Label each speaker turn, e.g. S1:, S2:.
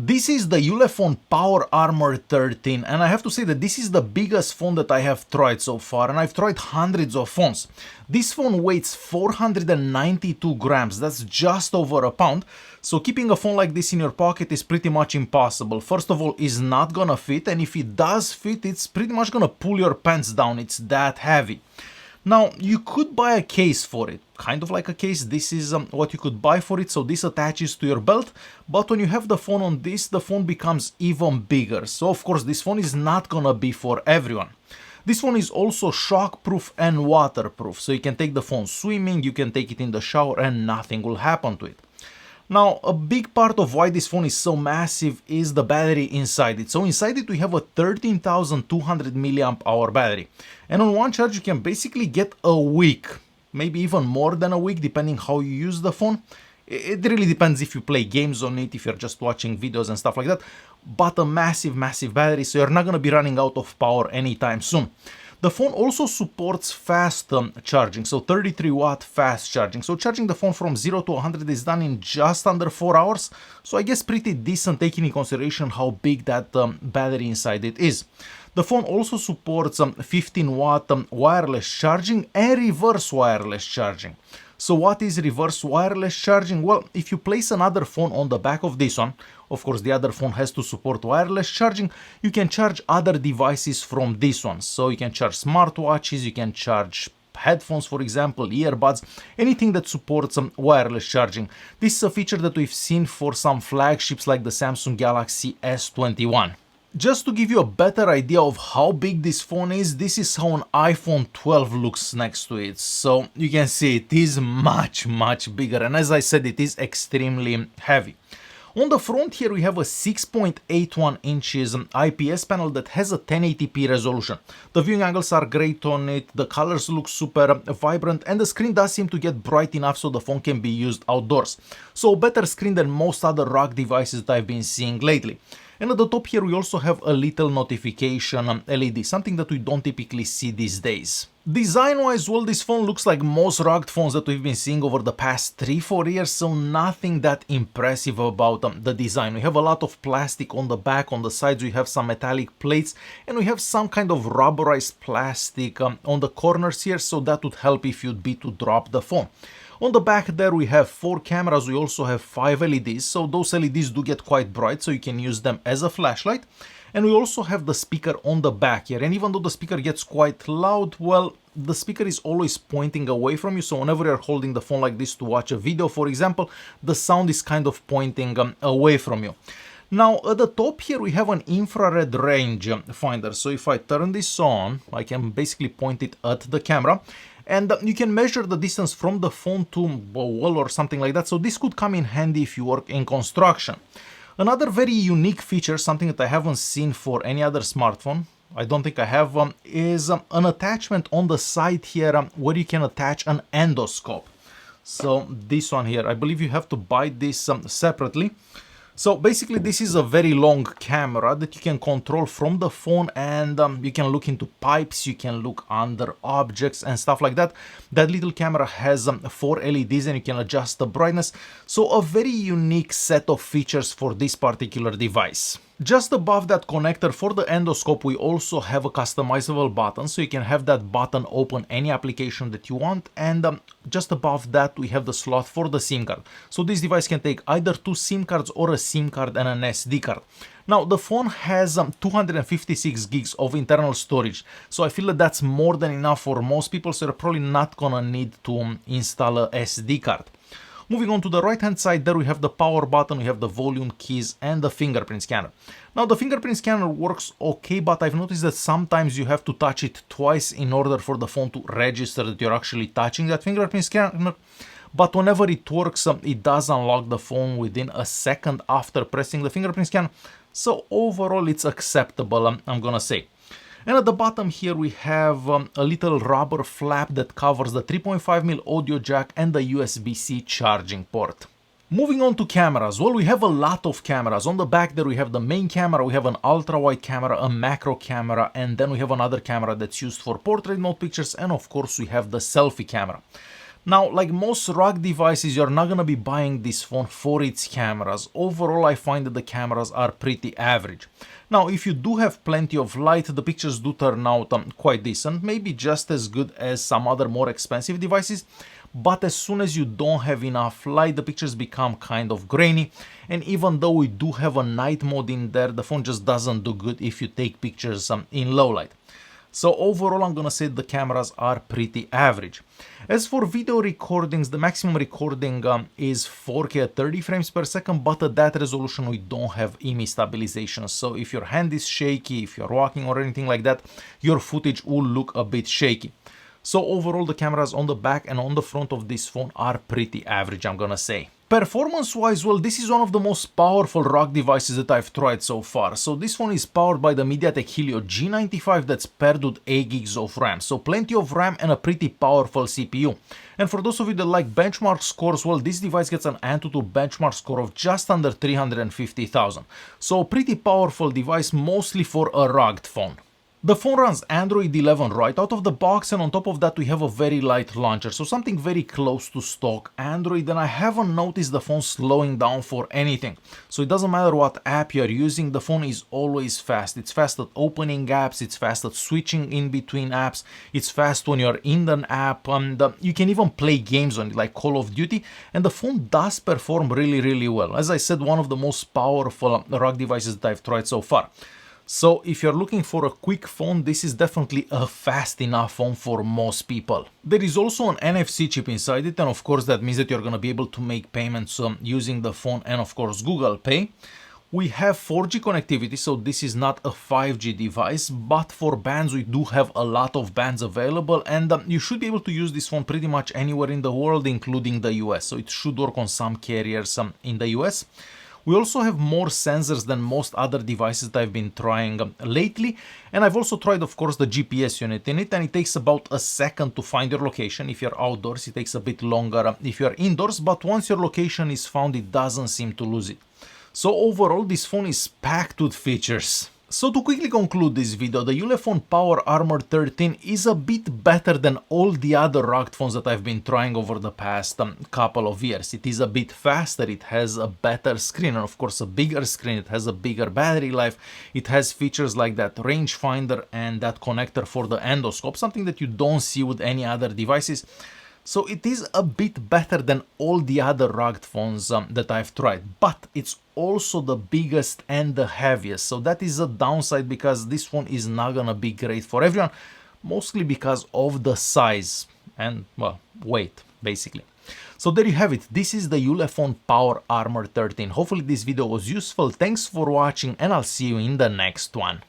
S1: This is the Ulefone Power Armor 13, and I have to say that this is the biggest phone that I have tried so far, and I've tried hundreds of phones. This phone weighs 492 grams, that's just over a pound, so keeping a phone like this in your pocket is pretty much impossible. First of all, it's not gonna fit, and if it does fit, it's pretty much gonna pull your pants down, it's that heavy. Now, you could buy a case for it, kind of like a case. This is what you could buy for it, so this attaches to your belt, but when you have the phone on this, the phone becomes even bigger. So of course, this phone is not gonna be for everyone. This phone is also shockproof and waterproof, so you can take the phone swimming, you can take it in the shower and nothing will happen to it. Now, a big part of why this phone is so massive is the battery inside it. So inside it we have a 13,200 milliamp hour battery. And on one charge you can basically get a week, maybe even more than a week, depending how you use the phone. It really depends if you play games on it, if you're just watching videos and stuff like that. But a massive battery, so you're not going to be running out of power anytime soon. The phone also supports fast charging, so 33 watt fast charging. So charging the phone from 0 to 100 is done in just under 4 hours. So I guess pretty decent, taking in consideration how big that battery inside it is. The phone also supports 15 watt wireless charging and reverse wireless charging. So what is reverse wireless charging? Well, if you place another phone on the back of this one, of course the other phone has to support wireless charging, you can charge other devices from this one. So you can charge smartwatches, you can charge headphones, for example, earbuds, anything that supports wireless charging. This is a feature that we've seen for some flagships like the Samsung Galaxy S21. Just to give you a better idea of how big this phone is, this is how an iPhone 12 looks next to it. So you can see it is much bigger, and as I said, it is extremely heavy. On the front here we have a 6.81 inches IPS panel that has a 1080p resolution. The viewing angles are great on it, the colors look super vibrant, and the screen does seem to get bright enough so the phone can be used outdoors. So a better screen than most other ROG devices that I've been seeing lately. And at the top here we also have a little notification LED, something that we don't typically see these days. Design-wise, well, this phone looks like most ROG phones that we've been seeing over the past 3-4 years, so nothing that impressive about the design. We have a lot of plastic on the back, on the sides we have some metallic plates, and we have some kind of rubberized plastic on the corners here, so that would help if you'd be to drop the phone. On the back there we have 4 cameras, we also have 5 LEDs, so those LEDs do get quite bright, so you can use them as a flashlight. And we also have the speaker on the back here, and even though the speaker gets quite loud, well, the speaker is always pointing away from you, so whenever you're holding the phone like this to watch a video, for example, the sound is kind of pointing away from you. Now at the top here we have an infrared range finder, so if I turn this on, I can basically point it at the camera. And you can measure the distance from the phone to a wall or something like that, so this could come in handy if you work in construction. Another very unique feature, something that I haven't seen for any other smartphone, I don't think I have, is an attachment on the side here where you can attach an endoscope. So this one here, I believe you have to buy this separately. So basically this is a very long camera that you can control from the phone, and you can look into pipes, you can look under objects and stuff like that. That little camera has 4 LEDs and you can adjust the brightness. So a very unique set of features for this particular device. Just above that connector for the endoscope we also have a customizable button, so you can have that button open any application that you want, and just above that we have the slot for the SIM card. So this device can take either 2 SIM cards or a SIM card and an SD card. Now the phone has 256 gigs of internal storage, so I feel that that's more than enough for most people, so you're probably not gonna need to install a SD card. Moving on to the right hand side, there we have the power button, we have the volume keys and the fingerprint scanner. Now the fingerprint scanner works okay, but I've noticed that sometimes you have to touch it twice in order for the phone to register that you're actually touching that fingerprint scanner. But whenever it works, it does unlock the phone within a second after pressing the fingerprint scanner. So overall it's acceptable, I'm gonna say. And at the bottom here we have a little rubber flap that covers the 3.5mm audio jack and the USB-C charging port. Moving on to cameras, well, we have a lot of cameras. On the back there we have the main camera, we have an ultra-wide camera, a macro camera, and then we have another camera that's used for portrait mode pictures, and of course we have the selfie camera. Now, like most ROG devices, you're not gonna be buying this phone for its cameras. Overall, I find that the cameras are pretty average. Now, if you do have plenty of light, the pictures do turn out quite decent, maybe just as good as some other more expensive devices, but as soon as you don't have enough light, the pictures become kind of grainy, and even though we do have a night mode in there, the phone just doesn't do good if you take pictures in low light. So overall, I'm gonna say the cameras are pretty average. As for video recordings, the maximum recording is 4K at 30 frames per second, but at that resolution we don't have image stabilization. So if your hand is shaky, if you're walking or anything like that, your footage will look a bit shaky. So overall, the cameras on the back and on the front of this phone are pretty average, I'm gonna say. Performance-wise, well, this is one of the most powerful ROG devices that I've tried so far. So this phone is powered by the MediaTek Helio G95 that's paired with 8 gigs of RAM. So plenty of RAM and a pretty powerful CPU. And for those of you that like benchmark scores, well, this device gets an Antutu benchmark score of just under 350,000. So a pretty powerful device, mostly for a ROG phone. The phone runs Android 11 right out of the box, and on top of that we have a very light launcher, so something very close to stock Android, and I haven't noticed the phone slowing down for anything. So it doesn't matter what app you're using, the phone is always fast. It's fast at opening apps, it's fast at switching in between apps, it's fast when you're in an app, and you can even play games on it like Call of Duty, and the phone does perform really well. As I said, one of the most powerful ROG devices that I've tried so far. So if you're looking for a quick phone, this is definitely a fast enough phone for most people. There is also an NFC chip inside it, and of course that means that you're gonna be able to make payments using the phone and of course Google Pay. We have 4G connectivity, so this is not a 5G device, but for bands we do have a lot of bands available, and you should be able to use this phone pretty much anywhere in the world, including the US, so it should work on some carriers in the US. We also have more sensors than most other devices that I've been trying lately, and I've also tried, of course, the GPS unit in it, and it takes about a second to find your location. If you're outdoors, it takes a bit longer if you're indoors, but once your location is found, it doesn't seem to lose it. So overall, this phone is packed with features. So to quickly conclude this video, the Ulefone Power Armor 13 is a bit better than all the other ROG phones that I've been trying over the past couple of years. It is a bit faster, it has a better screen, and of course a bigger screen, it has a bigger battery life, it has features like that rangefinder and that connector for the endoscope, something that you don't see with any other devices. So it is a bit better than all the other ROG phones that I've tried, but it's also the biggest and the heaviest. So that is a downside, because this phone is not gonna be great for everyone, mostly because of the size and, well, weight, basically. So there you have it. This is the Ulefone Power Armor 13. Hopefully this video was useful. Thanks for watching, and I'll see you in the next one.